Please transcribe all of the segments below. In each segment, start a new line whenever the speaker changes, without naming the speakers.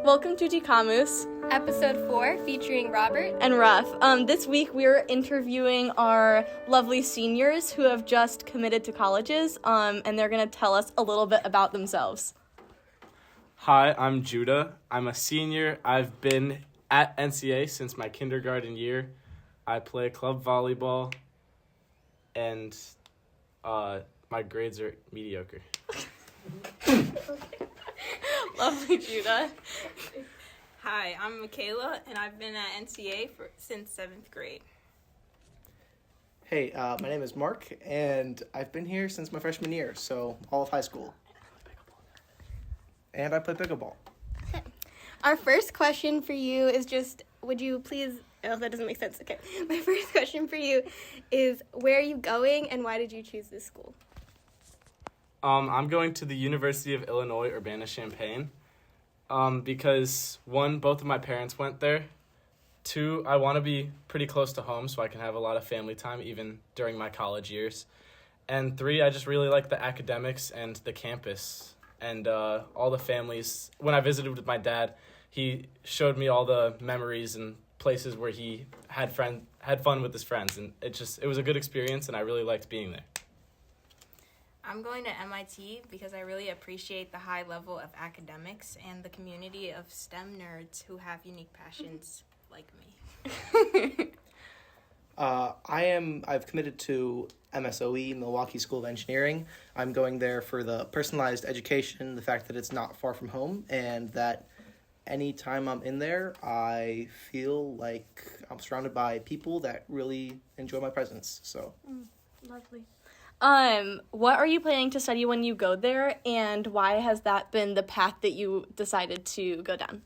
Welcome to Dicamus
Episode 4 featuring Robert
and Ruff. This week we're interviewing our lovely seniors who have just committed to colleges, and they're going to tell us a little bit about themselves.
Hi, I'm Judah. I'm a senior. I've been at NCA since my kindergarten year. I play club volleyball, and my grades are mediocre.
Lovely, Judah.
Hi, I'm Michaela, and I've been at NCA since 7th grade.
Hey, my name is Mark, and I've been here since my freshman year, so all of high school. And I play pickleball.
Our first question for you is just, would you please, oh, that doesn't make sense. Okay. My first question for you is, where are you going and why did you choose this school?
I'm going to the University of Illinois, Urbana-Champaign, because one, both of my parents went there. Two, I want to be pretty close to home so I can have a lot of family time even during my college years. And three, I just really like the academics and the campus and all the families. When I visited with my dad, he showed me all the memories and places where he had fun with his friends, and it was a good experience, and I really liked being there.
I'm going to MIT because I really appreciate the high level of academics and the community of STEM nerds who have unique passions like me.
I've committed to MSOE, Milwaukee School of Engineering. I'm going there for the personalized education, the fact that it's not far from home, and that anytime I'm in there, I feel like I'm surrounded by people that really enjoy my presence. So,
Lovely. What are you planning to study when you go there, and why has that been the path that you decided to go down?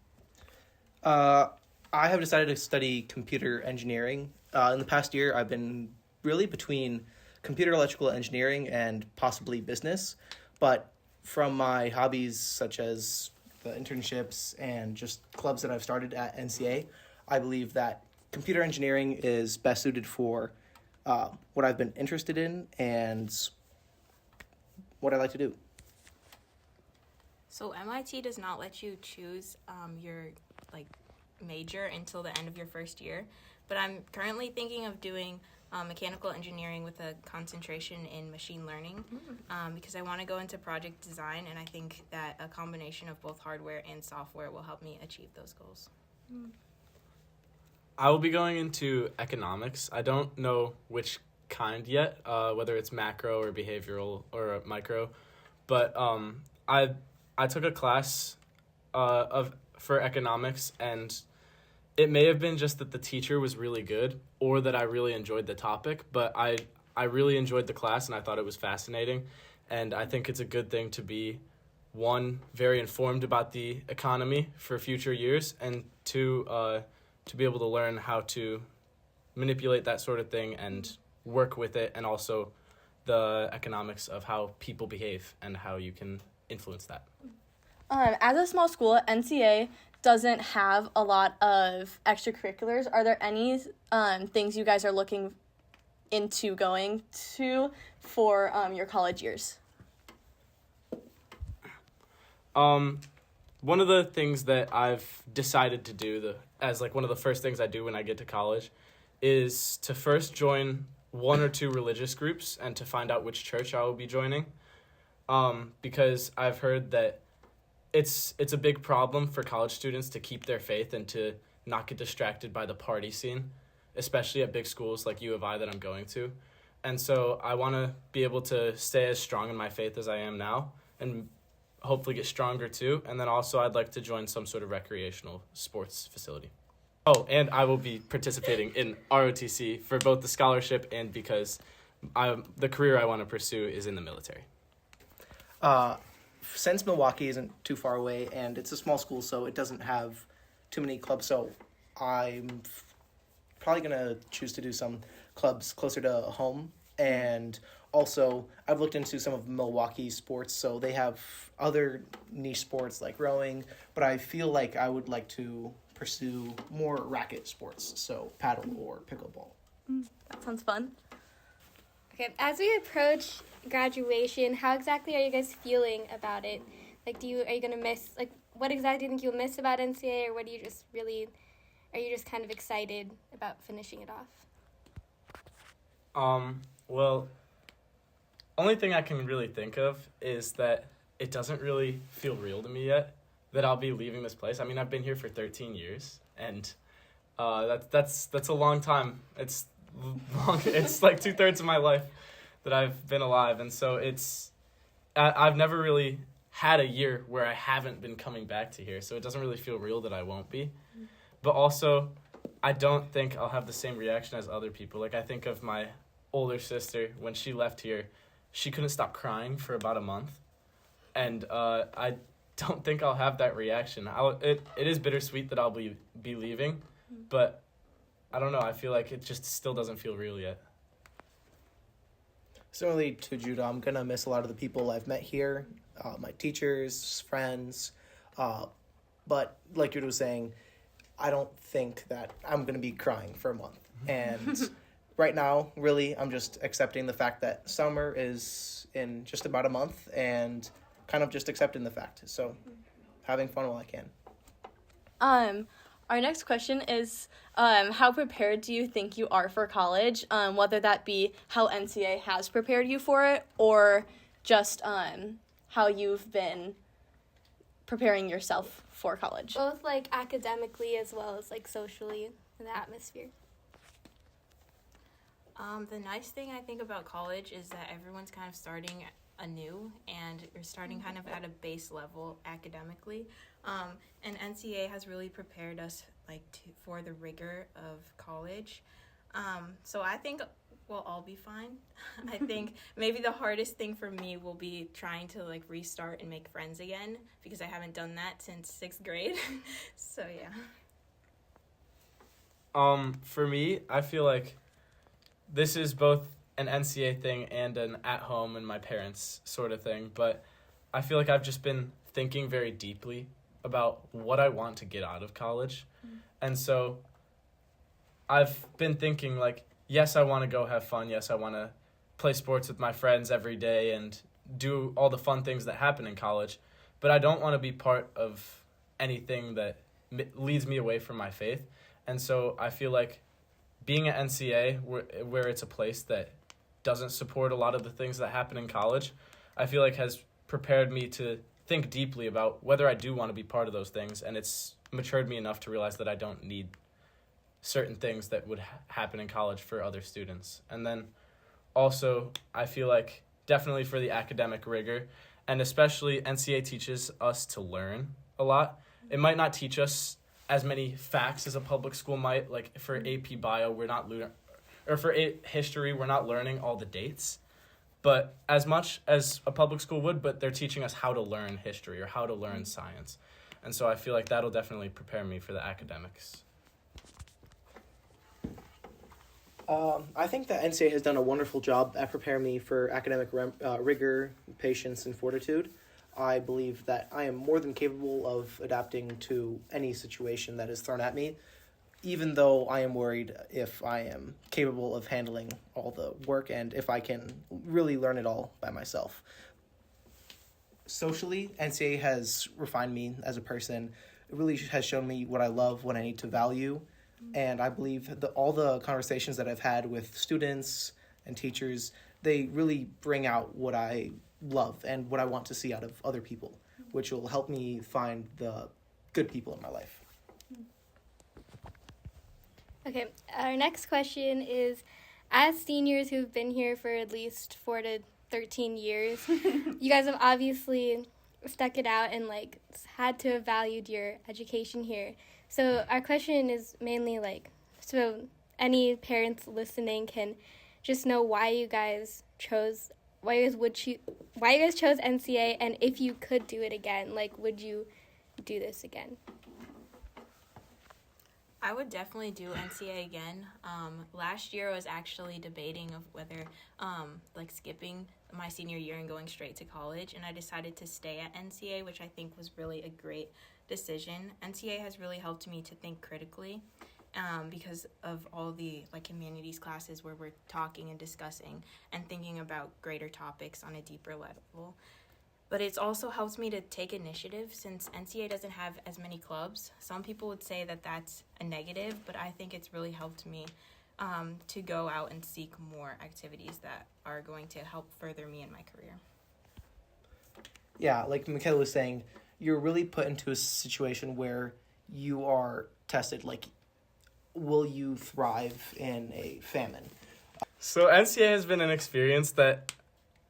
I have decided to study computer engineering. In the past year, I've been really between computer electrical engineering and possibly business, but from my hobbies such as the internships and just clubs that I've started at NCA, I believe that computer engineering is best suited for what I've been interested in and what I like to do.
So MIT does not let you choose your major until the end of your first year, but I'm currently thinking of doing mechanical engineering with a concentration in machine learning because I want to go into project design, and I think that a combination of both hardware and software will help me achieve those goals.
I will be going into economics. I don't know which kind yet, whether it's macro or behavioral or micro, but I took a class for economics, and it may have been just that the teacher was really good or that I really enjoyed the topic, but I really enjoyed the class and I thought it was fascinating, and I think it's a good thing to be, one, very informed about the economy for future years, and two, to be able to learn how to manipulate that sort of thing and work with it, and also the economics of how people behave and how you can influence that.
As a small school, NCA doesn't have a lot of extracurriculars. Are there any things you guys are looking into going to for your college years?
One of the things that I've decided to do as one of the first things I do when I get to college is to first join one or two religious groups and to find out which church I will be joining, because I've heard that it's a big problem for college students to keep their faith and to not get distracted by the party scene, especially at big schools like U of I that I'm going to. And so I want to be able to stay as strong in my faith as I am now and hopefully get stronger too. And then also I'd like to join some sort of recreational sports facility. Oh, and I will be participating in ROTC for both the scholarship and because the career I want to pursue is in the military.
Since Milwaukee isn't too far away and it's a small school, so it doesn't have too many clubs, so I'm probably going to choose to do some clubs closer to home. And also, I've looked into some of Milwaukee's sports, so they have other niche sports like rowing, but I feel like I would like to pursue more racket sports, so paddle or pickleball.
That sounds fun.
Okay, as we approach graduation, how exactly are you guys feeling about it? Are you going to miss, what exactly do you think you'll miss about NCA, or what do you just really, are you just kind of excited about finishing it off?
Well, only thing I can really think of is that it doesn't really feel real to me yet that I'll be leaving this place. I mean, I've been here for 13 years, and that's a long time. It's long. It's like 2/3 of my life that I've been alive, and so I've never really had a year where I haven't been coming back to here, so it doesn't really feel real that I won't be. But also, I don't think I'll have the same reaction as other people. Like, I think of my older sister, when she left here, she couldn't stop crying for about a month, and I don't think I'll have that reaction. It is bittersweet that I'll be leaving, but I don't know, I feel like it just still doesn't feel real yet.
Similarly to Judah, I'm going to miss a lot of the people I've met here, my teachers, friends. But like Judah was saying, I don't think that I'm going to be crying for a month. And right now, really, I'm just accepting the fact that summer is in just about a month and kind of just accepting the fact. So having fun while I can.
Our next question is, how prepared do you think you are for college? Whether that be how NCA has prepared you for it, or just how you've been preparing yourself for college.
Both, like, academically as well as, like, socially in the atmosphere.
The nice thing I think about college is that everyone's kind of starting anew, and you're starting kind of at a base level academically. And NCA has really prepared us for the rigor of college. So I think we'll all be fine. I think maybe the hardest thing for me will be trying to restart and make friends again, because I haven't done that since 6th grade. So yeah.
For me, I feel like this is both an NCA thing and an at-home and my parents sort of thing, but I feel like I've just been thinking very deeply about what I want to get out of college. And so I've been thinking, yes, I want to go have fun. Yes, I want to play sports with my friends every day and do all the fun things that happen in college, but I don't want to be part of anything that leads me away from my faith. And so I feel like being at NCA, where it's a place that doesn't support a lot of the things that happen in college, I feel like has prepared me to think deeply about whether I do want to be part of those things, and it's matured me enough to realize that I don't need certain things that would happen in college for other students. And then also, I feel like definitely for the academic rigor, and especially NCA teaches us to learn a lot. It might not teach us as many facts as a public school might. Like for AP Bio, we're not or for history, we're not learning all the dates, but as much as a public school would, but they're teaching us how to learn history or how to learn science. And so I feel like that'll definitely prepare me for the academics.
I think that NCA has done a wonderful job at preparing me for academic rigor, patience, and fortitude. I believe that I am more than capable of adapting to any situation that is thrown at me, even though I am worried if I am capable of handling all the work and if I can really learn it all by myself. Socially, NCA has refined me as a person. It really has shown me what I love, what I need to value, and I believe that all the conversations that I've had with students and teachers, they really bring out what I love and what I want to see out of other people, which will help me find the good people in my life.
Okay, our next question is, as seniors who've been here for at least 4 to 13 years, you guys have obviously stuck it out and had to have valued your education here. So our question is mainly so any parents listening can just know why you guys chose NCA, and if you could do it again, would you do this again?
I would definitely do NCA again. Last year I was actually debating of whether skipping my senior year and going straight to college, and I decided to stay at NCA, which I think was really a great decision. NCA has really helped me to think critically because of all the humanities classes where we're talking and discussing and thinking about greater topics on a deeper level. But it's also helped me to take initiative since NCA doesn't have as many clubs. Some people would say that that's a negative, but I think it's really helped me to go out and seek more activities that are going to help further me in my career.
Yeah, like Michaela was saying, you're really put into a situation where you are tested. Like, will you thrive in a famine?
So NCA has been an experience that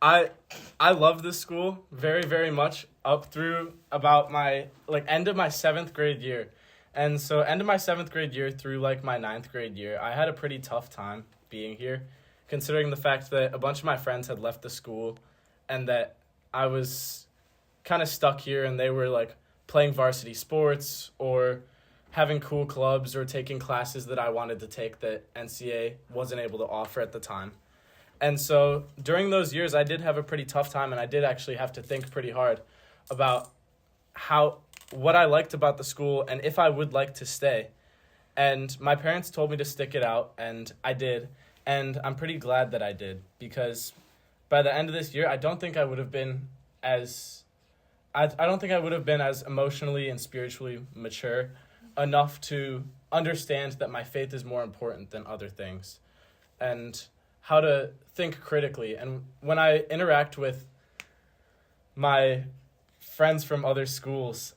I love this school very, very much up through about my end of my 7th grade year. And so end of my 7th grade year through my 9th grade year, I had a pretty tough time being here, considering the fact that a bunch of my friends had left the school and that I was kind of stuck here and they were playing varsity sports or having cool clubs or taking classes that I wanted to take that NCA wasn't able to offer at the time. And so during those years, I did have a pretty tough time, and I did actually have to think pretty hard about what I liked about the school and if I would like to stay. And my parents told me to stick it out, and I did. And I'm pretty glad that I did, because by the end of this year, I don't think I would have been as emotionally and spiritually mature enough to understand that my faith is more important than other things and how to think critically. And when I interact with my friends from other schools,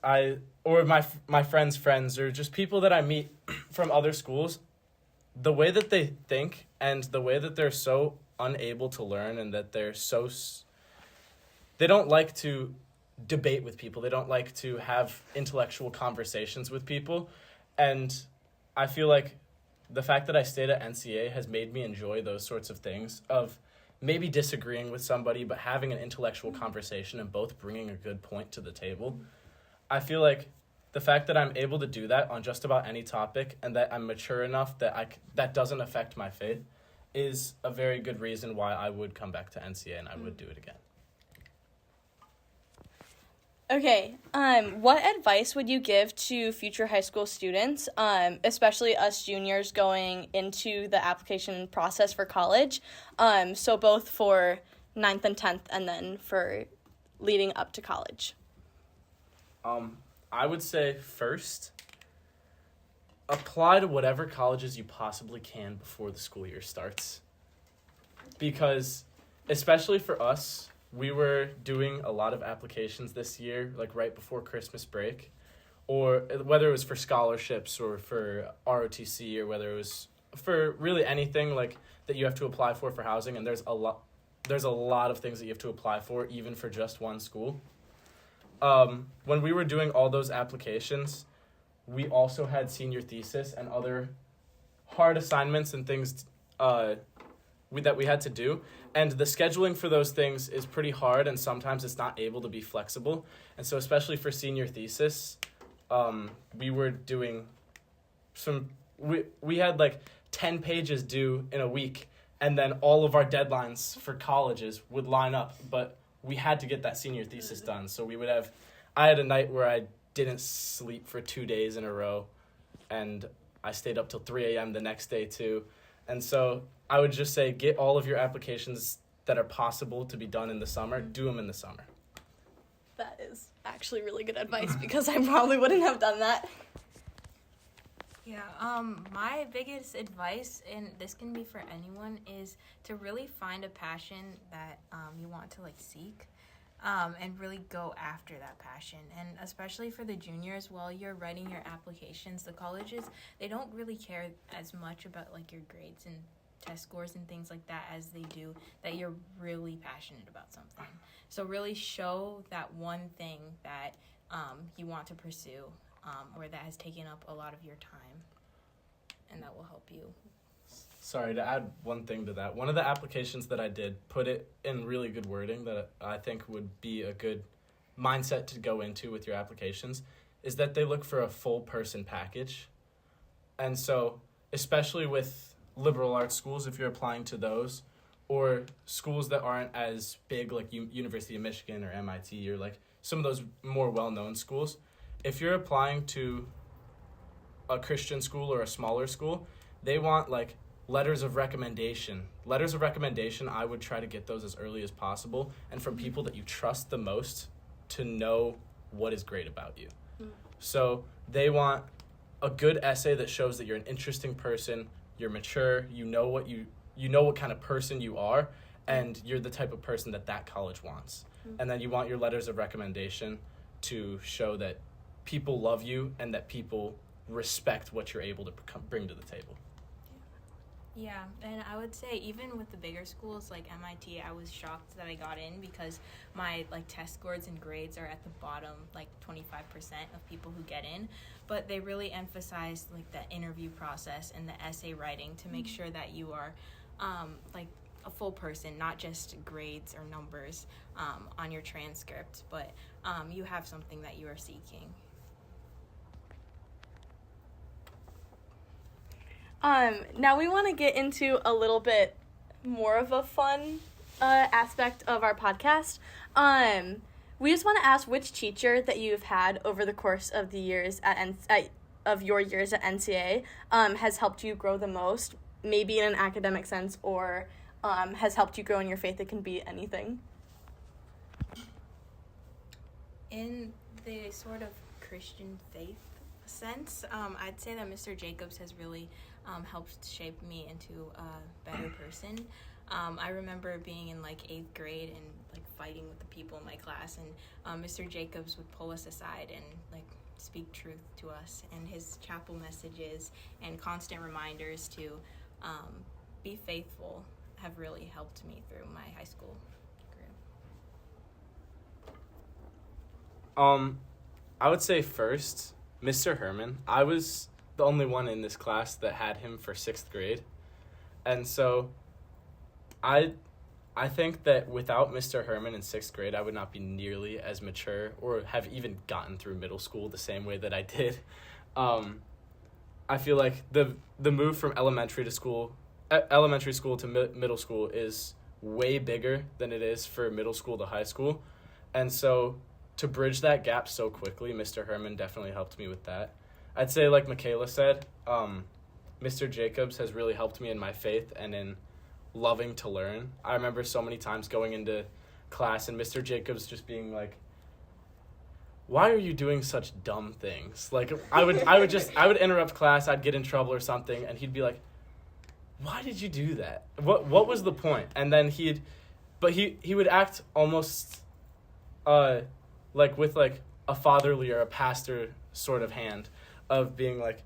or my friends' friends, or just people that I meet from other schools, the way that they think and the way that they're so unable to learn and that they don't like to debate with people. They don't like to have intellectual conversations with people. And I feel like the fact that I stayed at NCA has made me enjoy those sorts of things, of maybe disagreeing with somebody, but having an intellectual conversation and both bringing a good point to the table. I feel like the fact that I'm able to do that on just about any topic and that I'm mature enough that doesn't affect my faith is a very good reason why I would come back to NCA and I would do it again.
Okay, what advice would you give to future high school students, especially us juniors going into the application process for college, so both for 9th and 10th and then for leading up to college?
I would say first, apply to whatever colleges you possibly can before the school year starts. Because, especially for us, we were doing a lot of applications this year, right before Christmas break, or whether it was for scholarships or for ROTC or whether it was for really anything that you have to apply for housing. And there's a lot of things that you have to apply for, even for just one school. When we were doing all those applications, we also had senior thesis and other hard assignments and things that we had to do. And the scheduling for those things is pretty hard, and sometimes it's not able to be flexible. And so especially for senior thesis, we were doing we had 10 pages due in a week, and then all of our deadlines for colleges would line up, but we had to get that senior thesis done. So I had a night where I didn't sleep for 2 days in a row, and I stayed up till 3 a.m. the next day too. And so I would just say get all of your applications that are possible to be done in the summer, do them in the summer.
That is actually really good advice because I probably wouldn't have done that.
Yeah, my biggest advice, and this can be for anyone, is to really find a passion that you want to seek. And really go after that passion. And especially for the juniors, while you're writing your applications, the colleges, they don't really care as much about your grades and test scores and things like that as they do that you're really passionate about something. So really show that one thing that you want to pursue or that has taken up a lot of your time, and that will help you.
Sorry, to add one thing to that. One of the applications that I did put it in really good wording that I think would be a good mindset to go into with your applications is that they look for a full person package. And so, especially with liberal arts schools, if you're applying to those, or schools that aren't as big like University of Michigan or MIT or some of those more well-known schools, if you're applying to a Christian school or a smaller school, they want letters of recommendation. Letters of recommendation, I would try to get those as early as possible and from people that you trust the most to know what is great about you. So they want a good essay that shows that you're an interesting person, you're mature, you know what kind of person you are, and you're the type of person that college wants. And then you want your letters of recommendation to show that people love you and that people respect what you're able to bring to the table.
Yeah, and I would say even with the bigger schools like MIT, I was shocked that I got in because my test scores and grades are at the bottom, 25% of people who get in. But they really emphasize the interview process and the essay writing to make sure that you are a full person, not just grades or numbers on your transcript, but you have something that you are seeking.
Now we want to get into a little bit more of a fun aspect of our podcast. We just want to ask which teacher that you've had over the course of the years of your years at NCA has helped you grow the most, maybe in an academic sense, or has helped you grow in your faith. It can be anything.
In the sort of Christian faith sense, I'd say that Mr. Jacobs has really helped shape me into a better person. I remember being in 8th grade and fighting with the people in my class, and Mr. Jacobs would pull us aside and speak truth to us, and his chapel messages and constant reminders to be faithful have really helped me through my high school career.
I would say first, Mr. Herman. I was the only one in this class that had him for 6th grade. And so I think that without Mr. Herman in 6th grade, I would not be nearly as mature or have even gotten through middle school the same way that I did. I feel like the move from elementary school to middle school is way bigger than it is for middle school to high school. And so to bridge that gap so quickly, Mr. Herman definitely helped me with that. I'd say, like Michaela said, Mr. Jacobs has really helped me in my faith and in loving to learn. I remember so many times going into class and Mr. Jacobs just being like, why are you doing such dumb things? I would interrupt class, I'd get in trouble or something, and he'd be like, why did you do that? What was the point? And then he would act almost with a fatherly or a pastor sort of hand of being like,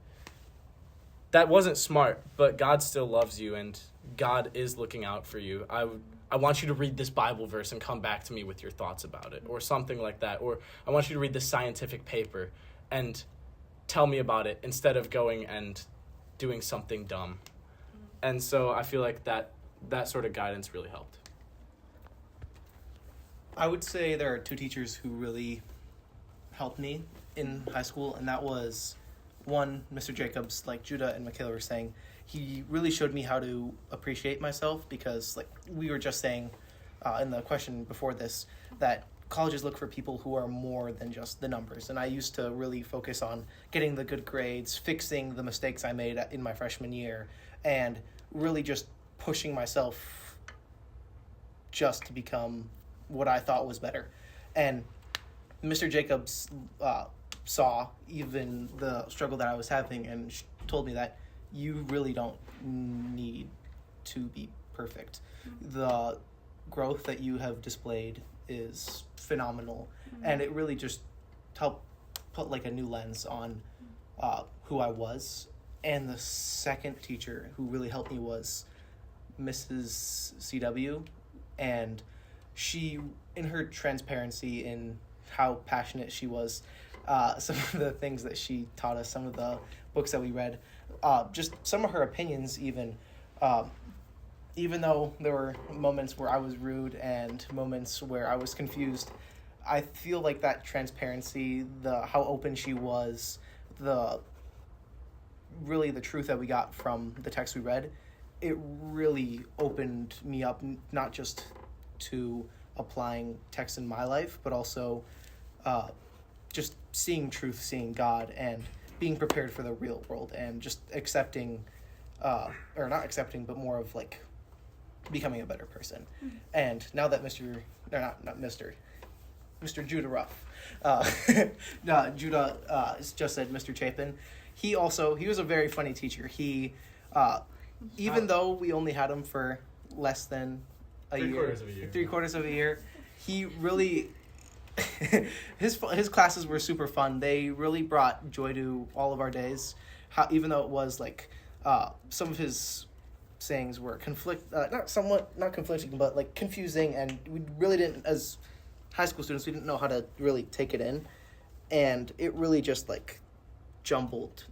that wasn't smart, but God still loves you and God is looking out for you. I want you to read this Bible verse and come back to me with your thoughts about it, or something like that. Or I want you to read this scientific paper and tell me about it instead of going and doing something dumb. And so I feel like that sort of guidance really helped.
I would say there are two teachers who really helped me in high school, and that was one, Mr. Jacobs, like Judah and Michaela were saying. He really showed me how to appreciate myself because, like we were just saying in the question before this, that colleges look for people who are more than just the numbers. And I used to really focus on getting the good grades, fixing the mistakes I made in my freshman year, and really just pushing myself just to become what I thought was better. And Mr. Jacobs saw even the struggle that I was having and told me that you really don't need to be perfect. The growth that you have displayed is phenomenal, and it really just helped put like a new lens on who I was. And the second teacher who really helped me was Mrs. CW, and she, in her transparency in how passionate she was, some of the things that she taught us, some of the books that we read, just some of her opinions even though there were moments where I was rude and moments where I was confused, I feel like that transparency, how open she was, the truth that we got from the text we read, it really opened me up, not just to applying text in my life, but also just seeing truth, seeing God, and being prepared for the real world, and just accepting, or not accepting, but more of like becoming a better person. And now that Mr. Judah Ruff. No, Judah just said Mr. Chapin. He was a very funny teacher. He, even though we only had him for less than a year, 3/4 of a year, he really, his classes were super fun. They really brought joy to all of our days. Even though it was like, some of his sayings were not conflicting, but like confusing, and we really didn't, as high school students, we didn't know how to really take it in, and it really just like jumbled.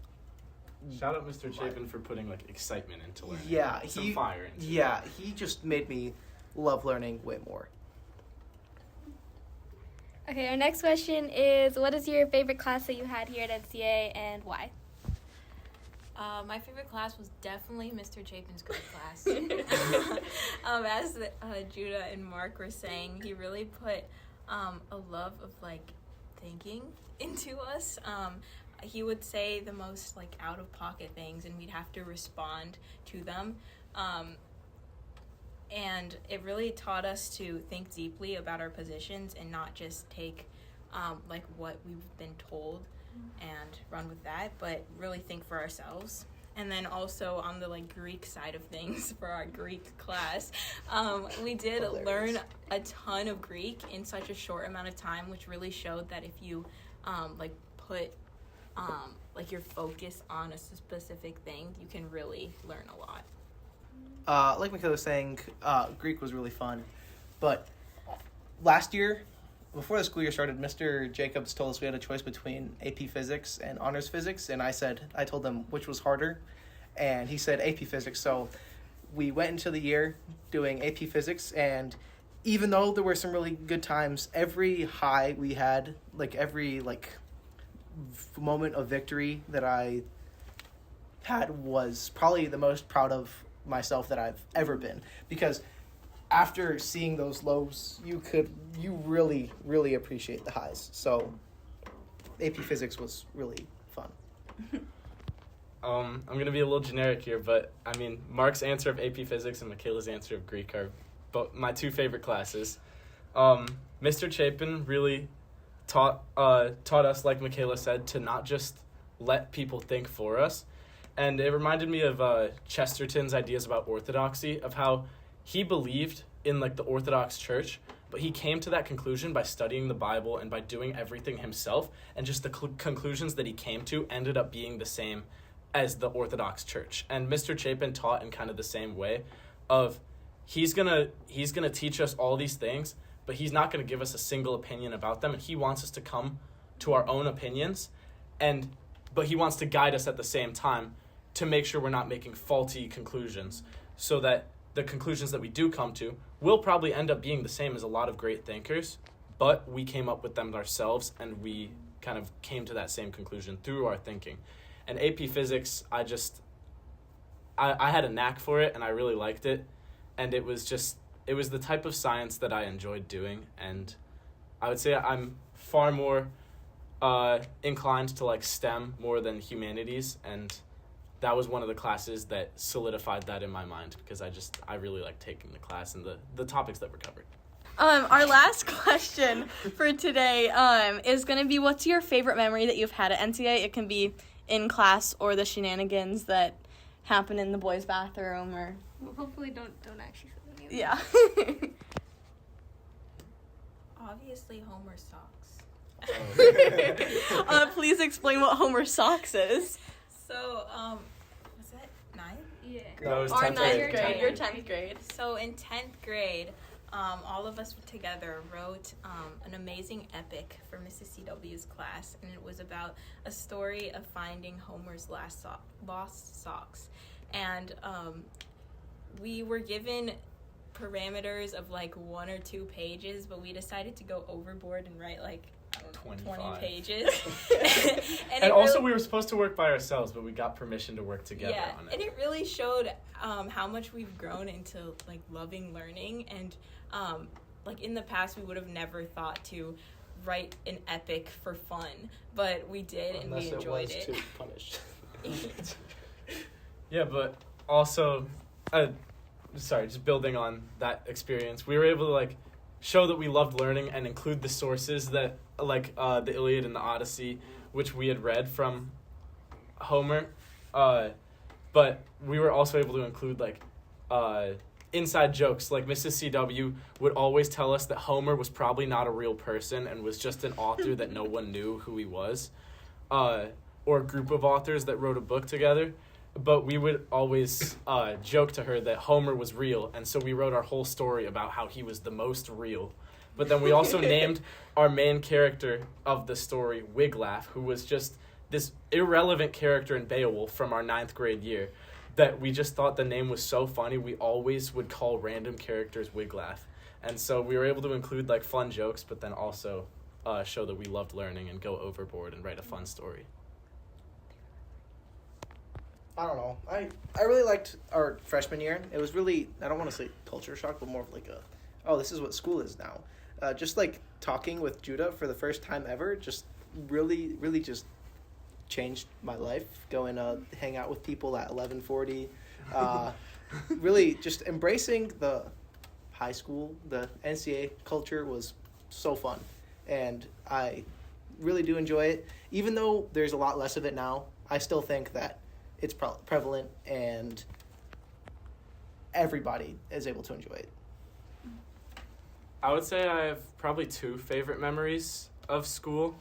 Shout out Mr. Chapin for putting like excitement into learning.
Yeah,
some fire into it.
Yeah, he just made me love learning way more.
Okay, our next question is, what is your favorite class that you had here at NCA and why?
My favorite class was definitely Mr. Chapin's Greek class. As Judah and Mark were saying, he really put a love of like thinking into us. He would say the most like out of pocket things, and we'd have to respond to them. And it really taught us to think deeply about our positions and not just take like what we've been told and run with that, but really think for ourselves. And then also on the like Greek side of things for our Greek class, we did learn a ton of Greek in such a short amount of time, which really showed that if you like put like your focus on a specific thing, you can really learn a lot.
Like Michaela was saying, Greek was really fun, but last year, before the school year started, Mr. Jacobs told us we had a choice between AP Physics and Honors Physics, and I told him which was harder, and he said AP Physics. So we went into the year doing AP Physics, and even though there were some really good times, every high we had, like every moment of victory that I had was probably the most proud of myself that I've ever been, because after seeing those lows, you really, really appreciate the highs. So AP Physics was really fun.
I'm going to be a little generic here, but I mean, Mark's answer of AP Physics and Michaela's answer of Greek are my two favorite classes. Mr. Chapin really taught us, like Michaela said, to not just let people think for us. And it reminded me of Chesterton's ideas about orthodoxy, of how he believed in like the Orthodox Church, but he came to that conclusion by studying the Bible and by doing everything himself, and just the conclusions that he came to ended up being the same as the Orthodox Church. And Mr. Chapin taught in kind of the same way of he's gonna teach us all these things, but he's not gonna give us a single opinion about them, and he wants us to come to our own opinions, but he wants to guide us at the same time to make sure we're not making faulty conclusions, so that the conclusions that we do come to will probably end up being the same as a lot of great thinkers, but we came up with them ourselves, and we kind of came to that same conclusion through our thinking. And AP Physics, I had a knack for it, and I really liked it, and it was the type of science that I enjoyed doing, and I would say I'm far more inclined to like STEM more than humanities, and that was one of the classes that solidified that in my mind, because I really like taking the class and the topics that were covered.
Our last question for today is going to be, what's your favorite memory that you've had at NCA? It can be in class or the shenanigans that happen in the boys' bathroom, or...
Well, hopefully don't actually say anything.
Yeah.
Obviously, Homer socks.
Please explain what Homer socks is.
So, was that 9th?
Yeah.
No, it was
Our
10th
9th
grade.
grade. Your 10th grade.
So in 10th grade, all of us together wrote an amazing epic for Mrs. CW's class, and it was about a story of finding Homer's lost socks. And we were given parameters of like 1 or 2 pages, but we decided to go overboard and write like 20 pages.
and also we were supposed to work by ourselves, but we got permission to work together on it.
And it really showed how much we've grown into like loving learning, and like in the past we would have never thought to write an epic for fun, but we did, and we enjoyed it.
Unless it was too punished.
Yeah, but also, just building on that experience, we were able to like show that we loved learning and include the sources that, like, the Iliad and the Odyssey, which we had read from Homer. But we were also able to include, like, inside jokes. Like, Mrs. CW would always tell us that Homer was probably not a real person and was just an author that no one knew who he was, or a group of authors that wrote a book together. But we would always joke to her that Homer was real, and so we wrote our whole story about how he was the most real. But then we also named our main character of the story Wiglaff, who was just this irrelevant character in Beowulf from our 9th grade year, that we just thought the name was so funny, we always would call random characters Wiglaff. And so we were able to include, like, fun jokes, but then also show that we loved learning and go overboard and write a fun story.
I don't know. I really liked our freshman year. It was really, I don't want to say culture shock, but more of like this is what school is now. Just like talking with Judah for the first time ever, just really, really just changed my life. Going hang out with people at 1140. Really just embracing the high school, the NCA culture was so fun. And I really do enjoy it. Even though there's a lot less of it now, I still think that it's prevalent and everybody is able to enjoy it.
I would say I have probably 2 favorite memories of school.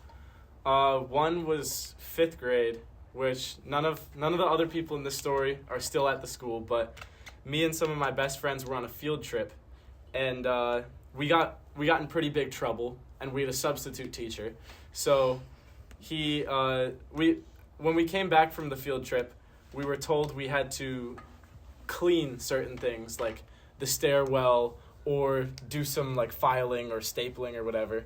One was 5th grade, which none of the other people in this story are still at the school, but me and some of my best friends were on a field trip, and we got in pretty big trouble, and we had a substitute teacher. So when we came back from the field trip, we were told we had to clean certain things, like the stairwell, or do some, like, filing or stapling or whatever,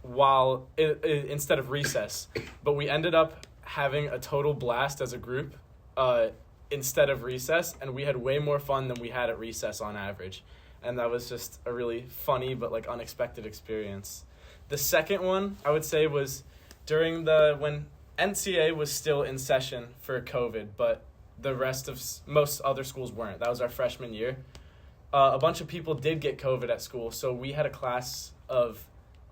while instead of recess. But we ended up having a total blast as a group instead of recess, and we had way more fun than we had at recess on average. And that was just a really funny but, like, unexpected experience. The second one, I would say, was during when NCA was still in session for COVID, but the rest of most other schools weren't. That was our freshman year. A bunch of people did get COVID at school, so we had a class of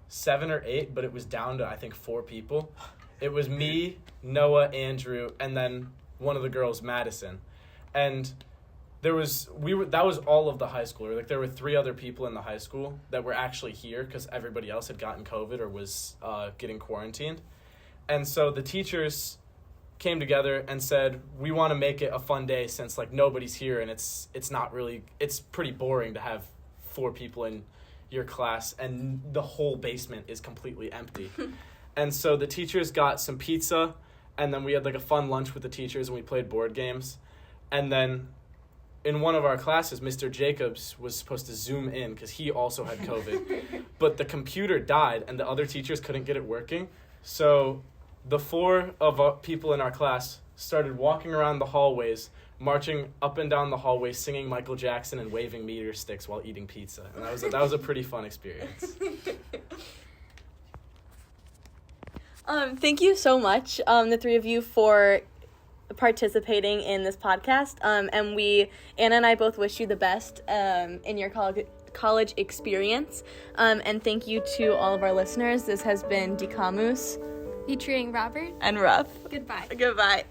7 or 8, but it was down to, I think, 4 people. It was me, Noah, Andrew, and then one of the girls, Madison. And that was all of the high school. Like, there were 3 other people in the high school that were actually here because everybody else had gotten COVID or was getting quarantined. And so the teachers came together and said, we want to make it a fun day since, like, nobody's here, and it's pretty boring to have 4 people in your class and the whole basement is completely empty. And so the teachers got some pizza, and then we had, like, a fun lunch with the teachers, and we played board games. And then in one of our classes, Mr. Jacobs was supposed to Zoom in because he also had COVID. But the computer died, and the other teachers couldn't get it working. So the 4 of people in our class started walking around the hallways, marching up and down the hallways, singing Michael Jackson and waving meteor sticks while eating pizza. And that was a pretty fun experience.
Thank you so much, the 3 of you, for participating in this podcast. And Anna and I both wish you the best in your college experience. And thank you to all of our listeners. This has been Dicamus.
Featuring Robert
And Ruff.
Goodbye.
Goodbye.